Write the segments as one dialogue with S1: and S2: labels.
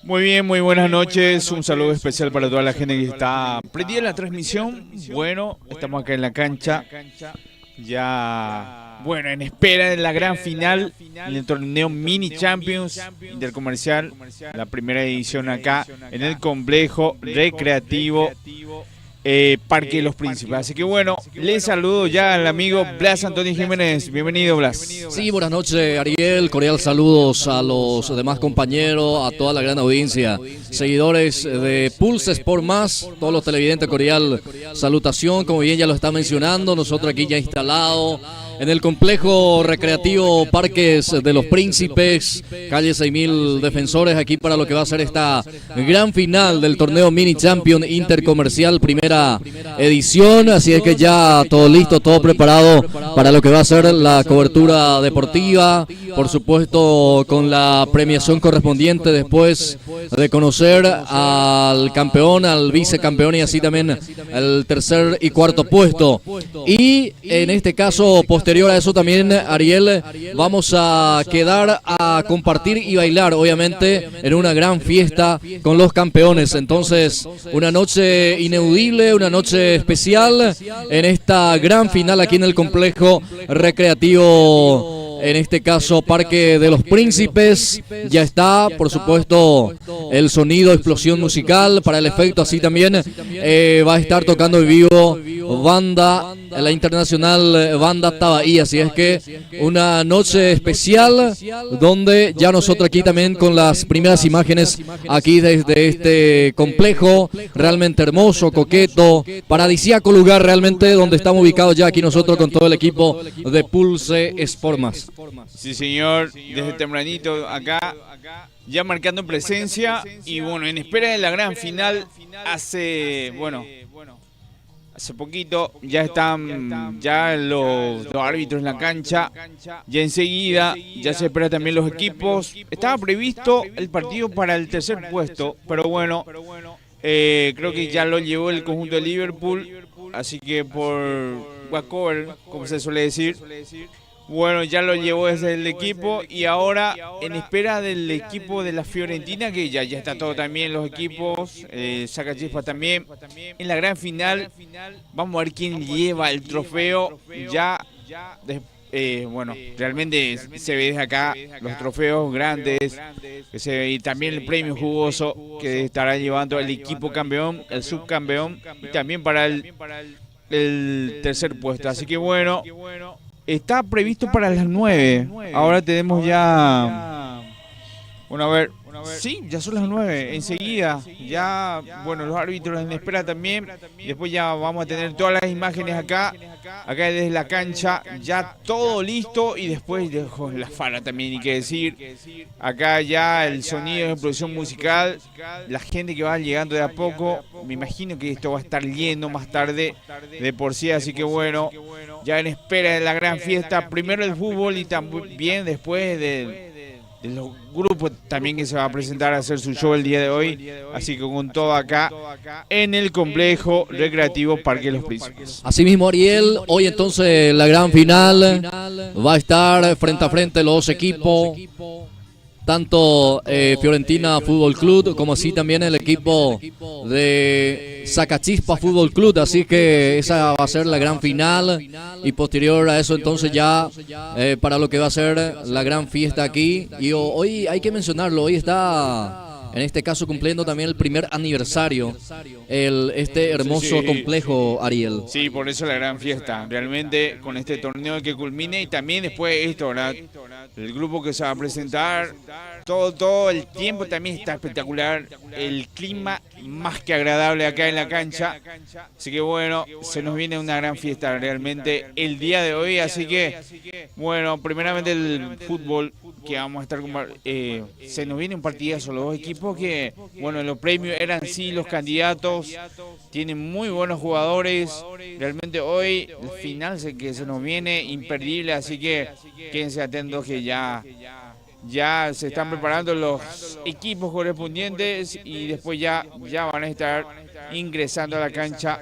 S1: Muy bien, muy buenas noches. Un saludo especial para toda la gente que está prendida en la transmisión. Bueno, estamos acá en la cancha. Ya, bueno, en espera de la gran final en el torneo Mini Champions Intercomercial. La primera edición acá en el complejo recreativo Parque de los Príncipes. Así que bueno, les saludo ya al amigo Blas Antonio Jiménez. Bienvenido, Blas.
S2: Sí, buenas noches, Ariel. Cordial saludos a los demás compañeros, a toda la gran audiencia, seguidores de Pulse Sport Más, todos los televidentes, cordial salutación. Como bien ya lo está mencionando, nosotros aquí ya instalados en el complejo recreativo Parques de los Príncipes, calle 6000 Defensores, aquí para lo que va a ser esta gran final del torneo Mini Champion Intercomercial, primera edición. Así es que ya todo listo, todo preparado para lo que va a ser la cobertura deportiva, por supuesto con la premiación correspondiente después de conocer al campeón, al vicecampeón y así también el tercer y cuarto puesto. Y en este caso, posterior a eso también, Ariel, vamos a quedar a compartir y bailar, obviamente, en una gran fiesta con los campeones. Entonces, una noche ineludible, una noche especial en esta gran final aquí en el complejo recreativo, en este caso Parque de los Príncipes. Ya está, por supuesto, el sonido, explosión musical para el efecto, así también va a estar tocando en vivo la internacional banda Tabaí. Así es que una noche especial donde ya nosotros aquí también con las primeras imágenes aquí desde este complejo realmente hermoso, coqueto, paradisíaco lugar realmente donde estamos ubicados ya aquí nosotros con todo el equipo de Pulse Sport Más.
S1: Sí, señor, desde tempranito acá, ya marcando presencia y bueno, en espera de la gran final. Hace poquito ya están los árbitros en la cancha, ya enseguida ya se espera también los equipos. Estaba previsto el partido para el tercer puesto, pero bueno, creo que ya lo llevó el conjunto de Liverpool, así que por walkover, como se suele decir. Bueno, ya lo llevó desde el equipo y ahora en espera del equipo de la Fiorentina, que ya está todo también, los equipos, Sacachispa también. En la gran final vamos a ver quién lleva el trofeo. Realmente se ve desde acá los trofeos grandes, que se ve, y también el premio jugoso que estará llevando el equipo campeón, el subcampeón, y también para el tercer puesto. Así que bueno, está previsto para las 9. Ahora tenemos ya... Bueno, a ver. Sí, ya son las 9. Enseguida, ya, bueno, los árbitros en espera también. Después ya vamos a tener todas las imágenes acá desde la cancha, ya todo listo. Y después dejo la fala también, hay que decir. Acá ya el sonido de producción musical, la gente que va llegando de a poco. Me imagino que esto va a estar lleno más tarde de por sí, así que bueno, ya en espera de la gran fiesta. Primero el fútbol y también después de los grupos también que se va a presentar a hacer su show el día de hoy. Así que con todo acá en el complejo recreativo Parque de los Príncipes.
S2: Asimismo, Ariel, hoy entonces la gran final va a estar frente a frente los equipos, tanto Fiorentina Fútbol Club como así también el equipo de Sacachispa Fútbol Club. Así que esa va a ser la gran final y posterior a eso entonces ya para lo que va a ser la gran fiesta aquí. Y hoy hay que mencionarlo, hoy está en este caso cumpliendo también el primer aniversario este hermoso complejo, Ariel.
S1: Sí, por eso la gran fiesta, realmente con este torneo que culmine y también después esto, ¿verdad? El grupo que se va a presentar, todo el tiempo también está espectacular, el clima más que agradable acá en la cancha, así que bueno, se nos viene una gran fiesta realmente el día de hoy, así que bueno, primeramente el fútbol que vamos a estar se nos viene un partidazo, los dos equipos que, bueno, los premios eran sí los candidatos, tienen muy buenos jugadores, realmente hoy el final que se nos viene imperdible, así que quédense atentos que ya se están preparando los equipos correspondientes y después ya van a estar ingresando a la cancha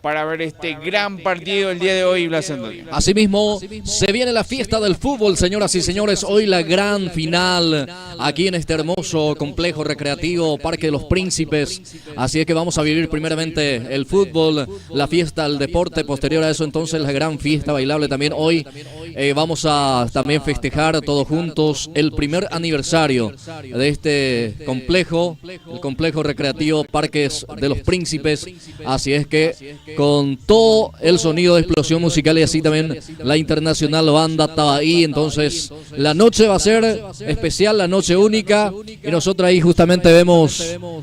S1: para ver este gran partido el día de hoy, Blas Antonio.
S2: Asimismo, se viene la fiesta del fútbol, señoras y señores. Hoy la gran final aquí en este hermoso complejo recreativo Parque de los Príncipes. Así es que vamos a vivir primeramente el fútbol, la fiesta, el deporte. Posterior a eso, entonces, la gran fiesta bailable también. Hoy vamos a también festejar todos juntos el primer aniversario de este complejo, el complejo recreativo Parques de los Príncipes. Así es que con todo el sonido de explosión musical y así también la internacional banda Tabaí, entonces la noche va a ser especial, la noche única, y nosotros ahí justamente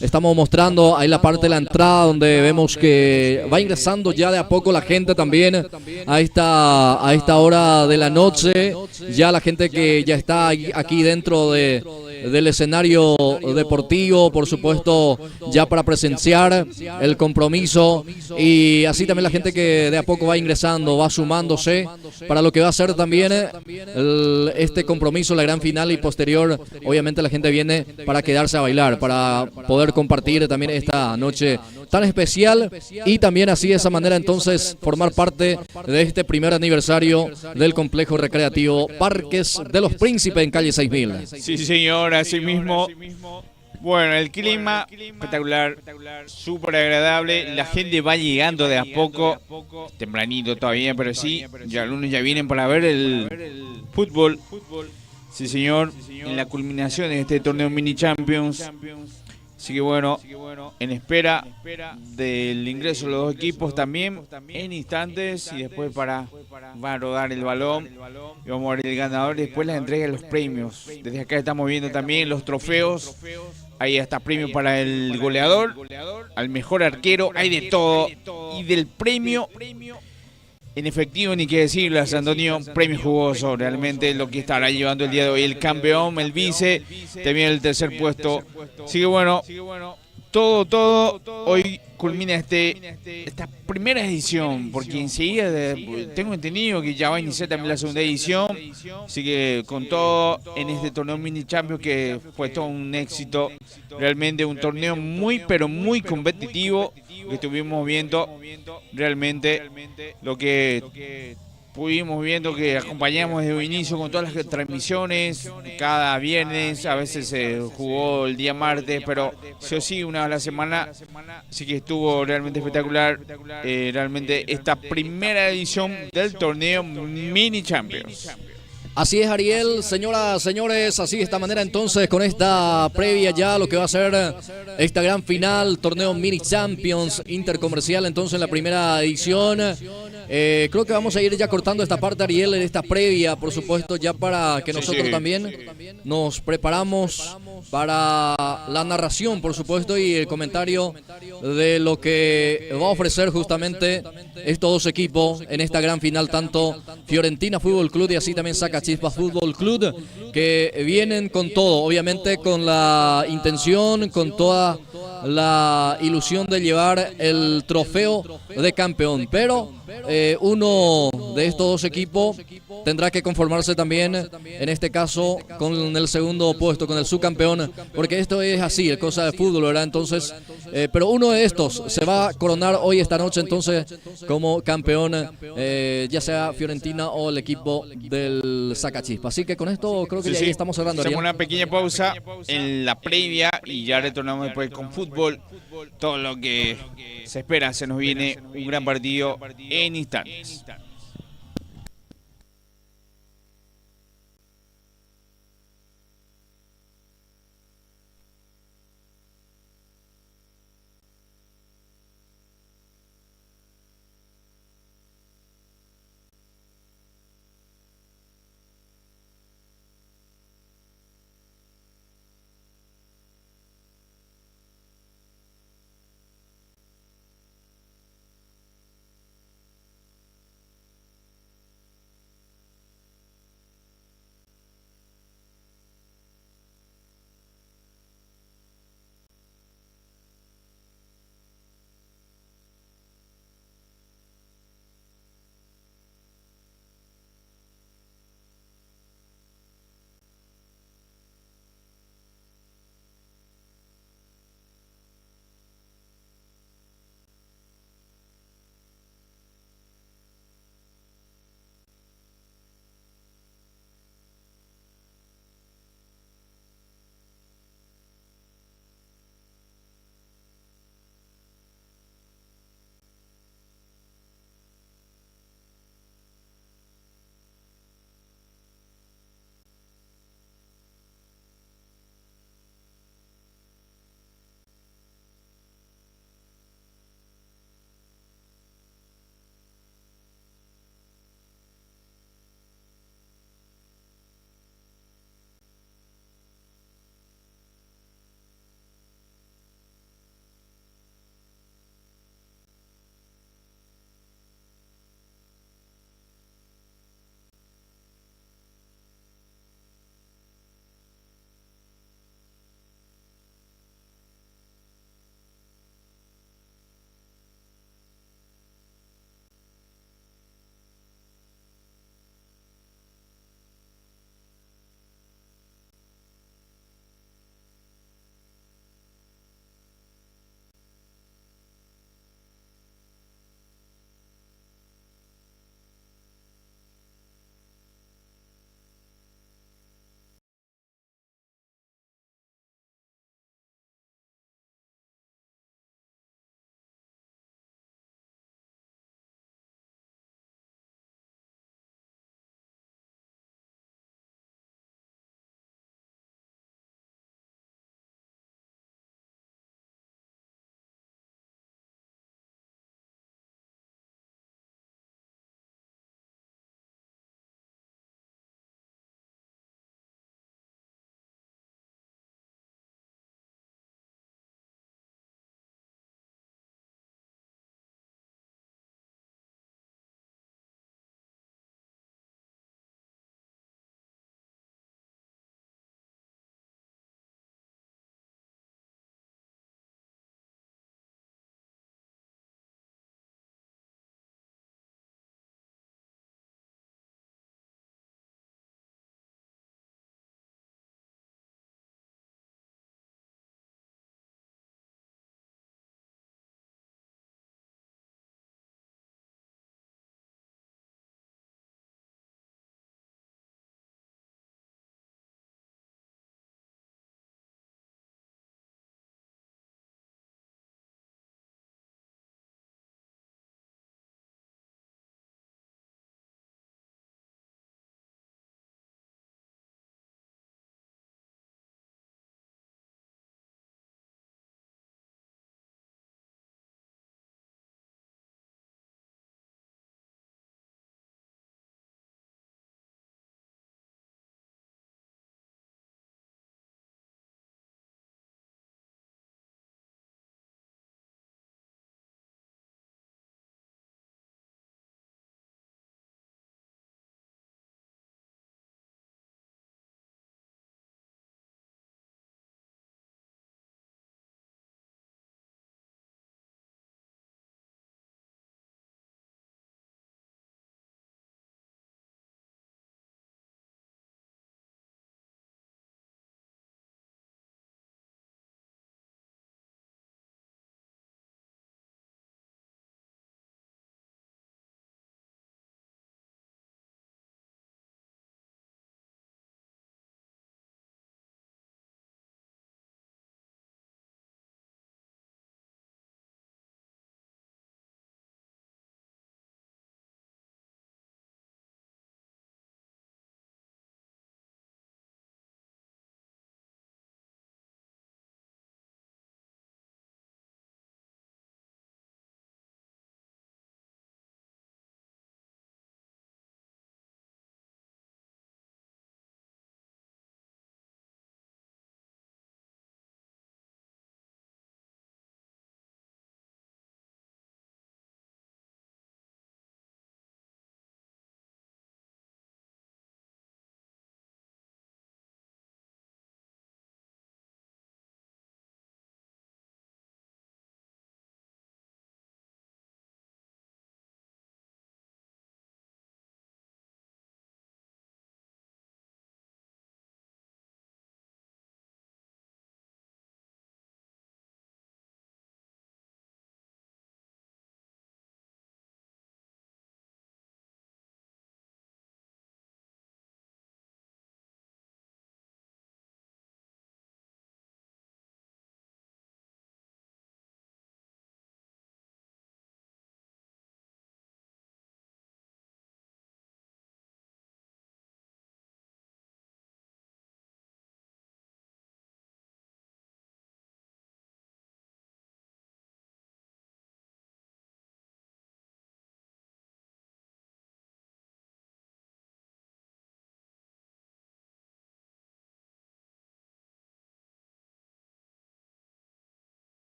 S2: estamos mostrando ahí la parte de la entrada donde vemos que va ingresando ya de a poco la gente también a esta hora de la noche, ya la gente que ya está aquí dentro del escenario deportivo, por supuesto, ya para presenciar el compromiso, y así también la gente que de a poco va ingresando, va sumándose para lo que va a ser también este compromiso, la gran final, y posterior, obviamente la gente viene para quedarse a bailar, para poder compartir también esta noche tan especial, y también así de esa manera entonces formar parte de este primer aniversario del complejo recreativo Parques de los Príncipes en calle 6000.
S1: Sí, señor, así mismo. Bueno, el clima espectacular, súper agradable, la gente va llegando de a poco, tempranito todavía, pero sí, ya algunos ya vienen para ver el fútbol. Sí, señor, en la culminación de este torneo Mini Champions. Así que bueno, en espera del ingreso de los dos equipos también en instantes, y después va a rodar el balón y vamos a ver el ganador y después la entrega de los premios. Desde acá estamos viendo también los trofeos. Ahí está premio para el goleador, al mejor arquero, hay de todo. Y del premio en efectivo, ni qué decir, Blas Antonio, premio jugoso, realmente lo que estará llevando el día de hoy el campeón, el vice, también el tercer puesto. Así que bueno, todo, hoy culmina esta primera edición, porque enseguida tengo entendido que ya va a iniciar también la segunda edición, así que con todo en este torneo Mini Champions, que fue todo un éxito, realmente un torneo muy pero muy competitivo, que estuvimos viendo realmente lo que pudimos viendo, que acompañamos desde un inicio con todas las transmisiones, cada viernes, a veces se jugó el día martes, pero sí o sí, una vez a la semana, así que estuvo realmente espectacular, realmente esta primera edición del torneo Mini Champions.
S2: Así es, Ariel, señoras, señores, así de esta manera entonces con esta previa ya lo que va a ser esta gran final, torneo Mini Champions Intercomercial, entonces en la primera edición. Creo que vamos a ir ya cortando esta parte, Ariel, en esta previa, por supuesto, ya para que nosotros también nos preparamos para la narración, por supuesto, y el comentario de lo que va a ofrecer justamente estos dos equipos en esta gran final, tanto Fiorentina Fútbol Club y así también Sacachispas Fútbol Club, que vienen con todo, obviamente con la intención, con toda la ilusión de llevar el trofeo de campeón, pero uno de estos dos equipos tendrá que conformarse también, en este caso, con el segundo puesto, con el subcampeón, porque esto es así, es cosa de fútbol, ¿verdad? Entonces, pero uno de estos se va a coronar hoy, esta noche, entonces, como campeón, ya sea Fiorentina o el equipo del Sacachispa. Así que con esto creo que ya ahí estamos cerrando.
S1: Hacemos una pequeña pausa en la previa y ya retornamos después con fútbol. Todo lo que se espera, se nos viene un gran partido en instantes.